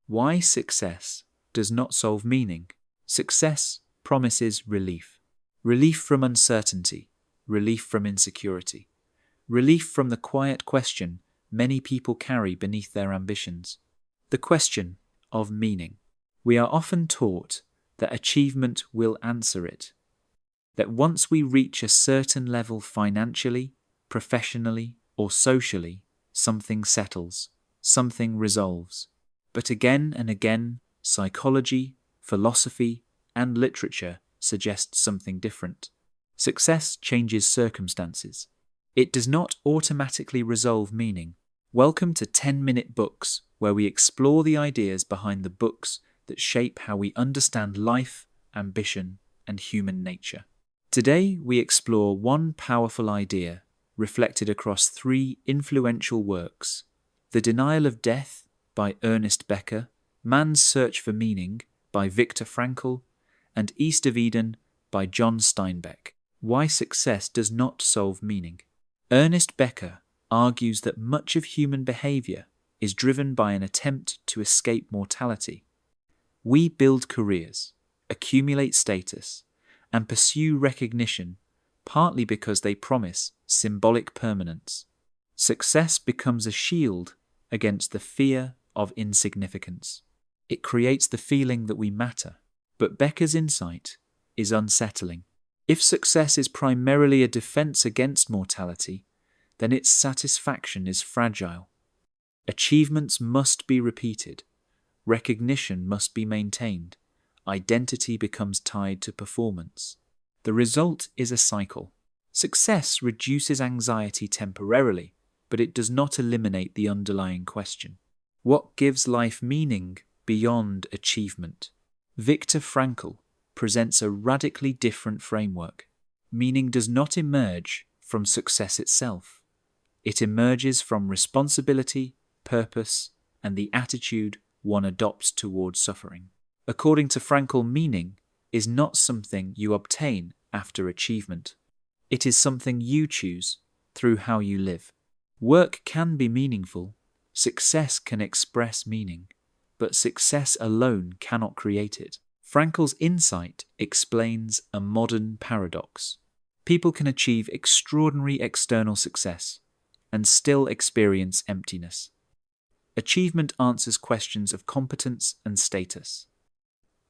Why success does not solve meaning. Success promises relief. Relief from uncertainty, relief from insecurity, relief from the quiet question many people carry beneath their ambitions. The question of meaning. We are often taught that achievement will answer it, that once we reach a certain level financially, professionally, or socially, something settles, something resolves. But again and again, psychology, philosophy, and literature suggest something different. Success changes circumstances. It does not automatically resolve meaning. Welcome to 10-Minute Books, where we explore the ideas behind the books that shape how we understand life, ambition, and human nature. Today, we explore one powerful idea reflected across 3 influential works: The Denial of Death by Ernest Becker, Man's Search for Meaning by Viktor Frankl, and East of Eden by John Steinbeck. Why success does not solve meaning. Ernest Becker argues that much of human behavior is driven by an attempt to escape mortality. We build careers, accumulate status, and pursue recognition partly because they promise symbolic permanence. Success becomes a shield against the fear of insignificance. It creates the feeling that we matter. But Becker's insight is unsettling. If success is primarily a defense against mortality, then its satisfaction is fragile. Achievements must be repeated. Recognition must be maintained. Identity becomes tied to performance. The result is a cycle. Success reduces anxiety temporarily, but it does not eliminate the underlying question. What gives life meaning beyond achievement? Viktor Frankl presents a radically different framework. Meaning does not emerge from success itself. It emerges from responsibility, purpose, and the attitude one adopts towards suffering. According to Frankl, meaning is not something you obtain after achievement. It is something you choose through how you live. Work can be meaningful. Success can express meaning, but success alone cannot create it. Frankl's insight explains a modern paradox. People can achieve extraordinary external success and still experience emptiness. Achievement answers questions of competence and status.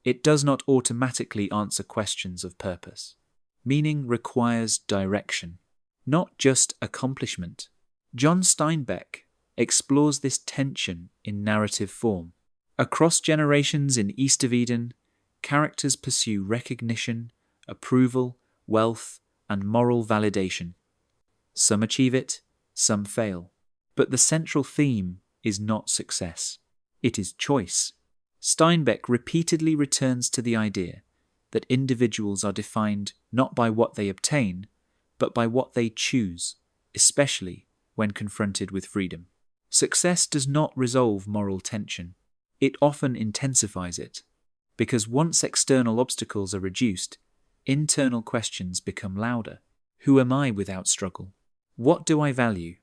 It does not automatically answer questions of purpose. Meaning requires direction, not just accomplishment. John Steinbeck explores this tension in narrative form. Across generations in East of Eden, characters pursue recognition, approval, wealth, and moral validation. Some achieve it, some fail. But the central theme is not success. It is choice. Steinbeck repeatedly returns to the idea that individuals are defined not by what they obtain, but by what they choose, especially when confronted with freedom. Success does not resolve moral tension. It often intensifies it, because once external obstacles are reduced, internal questions become louder. Who am I without struggle? What do I value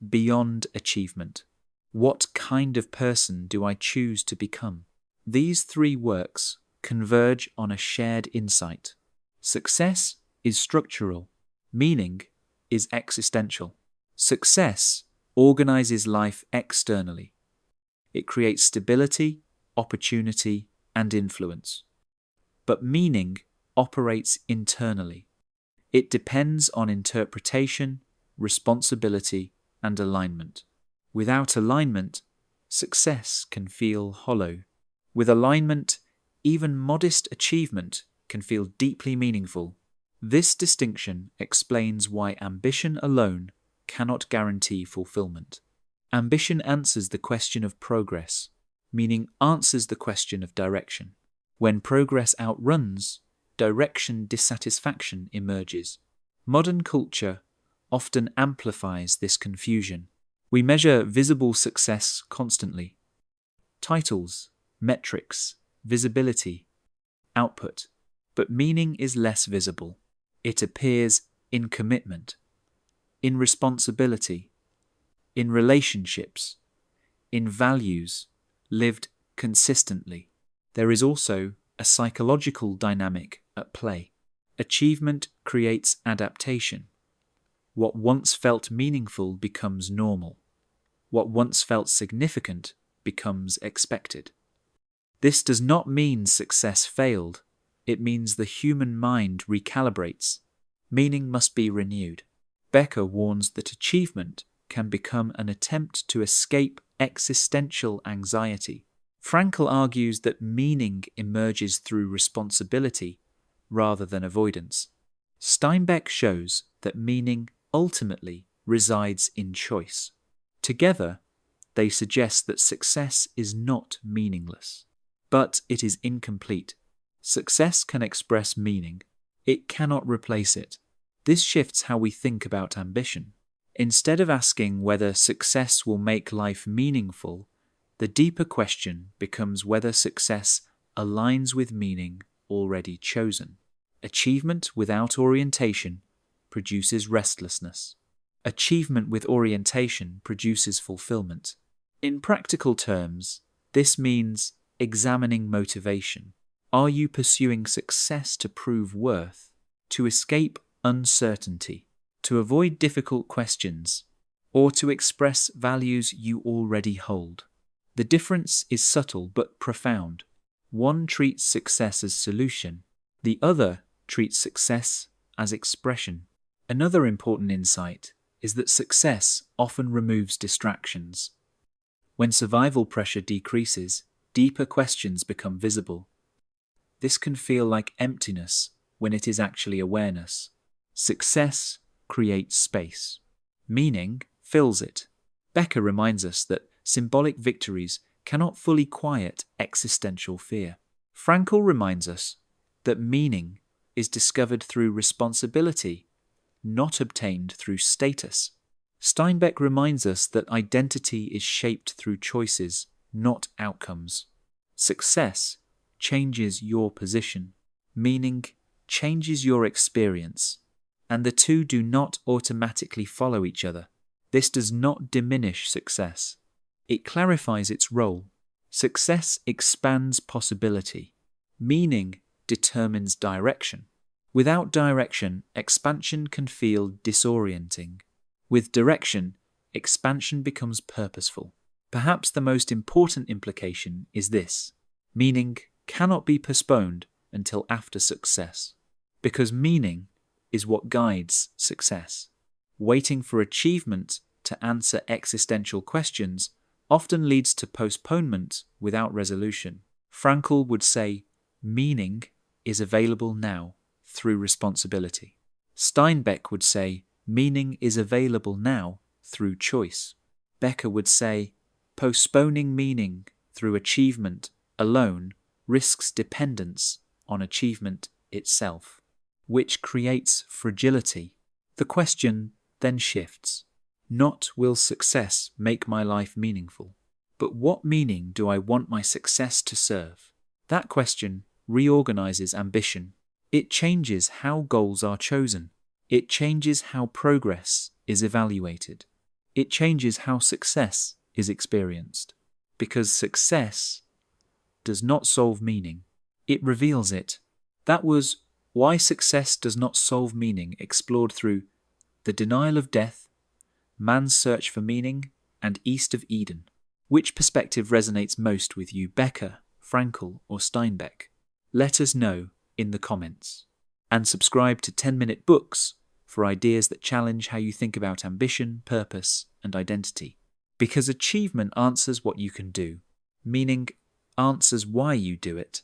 beyond achievement? What kind of person do I choose to become? These 3 works converge on a shared insight. Success is structural. Meaning is existential. Success organizes life externally. It creates stability, opportunity, and influence. But meaning operates internally. It depends on interpretation, responsibility, and alignment. Without alignment, success can feel hollow. With alignment, even modest achievement can feel deeply meaningful. This distinction explains why ambition alone cannot guarantee fulfillment. Ambition answers the question of progress. Meaning answers the question of direction. When progress outruns, direction dissatisfaction emerges. Modern culture often amplifies this confusion. We measure visible success constantly. Titles, metrics, visibility, output. But meaning is less visible. It appears in commitment, in responsibility, in relationships, in values lived consistently. There is also a psychological dynamic at play. Achievement creates adaptation. What once felt meaningful becomes normal. What once felt significant becomes expected. This does not mean success failed. It means the human mind recalibrates. Meaning must be renewed. Becker warns that achievement can become an attempt to escape existential anxiety. Frankl argues that meaning emerges through responsibility rather than avoidance. Steinbeck shows that meaning ultimately resides in choice. Together, they suggest that success is not meaningless, but it is incomplete. Success can express meaning. It cannot replace it. This shifts how we think about ambition. Instead of asking whether success will make life meaningful, the deeper question becomes whether success aligns with meaning already chosen. Achievement without orientation produces restlessness. Achievement with orientation produces fulfillment. In practical terms, this means examining motivation. Are you pursuing success to prove worth, to escape uncertainty, to avoid difficult questions, or to express values you already hold? The difference is subtle but profound. One treats success as solution, the other treats success as expression. Another important insight is that success often removes distractions. When survival pressure decreases, deeper questions become visible. This can feel like emptiness when it is actually awareness. Success creates space. Meaning fills it. Becker reminds us that symbolic victories cannot fully quiet existential fear. Frankl reminds us that meaning is discovered through responsibility, not obtained through status. Steinbeck reminds us that identity is shaped through choices, not outcomes. Success changes your position. Meaning changes your experience. And the two do not automatically follow each other. This does not diminish success. It clarifies its role. Success expands possibility. Meaning determines direction. Without direction, expansion can feel disorienting. With direction, expansion becomes purposeful. Perhaps the most important implication is this: meaning cannot be postponed until after success, because meaning is what guides success. Waiting for achievement to answer existential questions often leads to postponement without resolution. Frankl would say, meaning is available now through responsibility. Steinbeck would say, meaning is available now through choice. Becker would say, postponing meaning through achievement alone risks dependence on achievement itself, which creates fragility. The question then shifts. Not will success make my life meaningful, but what meaning do I want my success to serve? That question reorganizes ambition. It changes how goals are chosen. It changes how progress is evaluated. It changes how success is experienced. Because success does not solve meaning, it reveals it. That was Why Success Does Not Solve Meaning, explored through The Denial of Death, Man's Search for Meaning, and East of Eden. Which perspective resonates most with you, Becker, Frankl, or Steinbeck? Let us know in the comments. And subscribe to 10-Minute Books for ideas that challenge how you think about ambition, purpose, and identity. Because achievement answers what you can do. Meaning answers why you do it.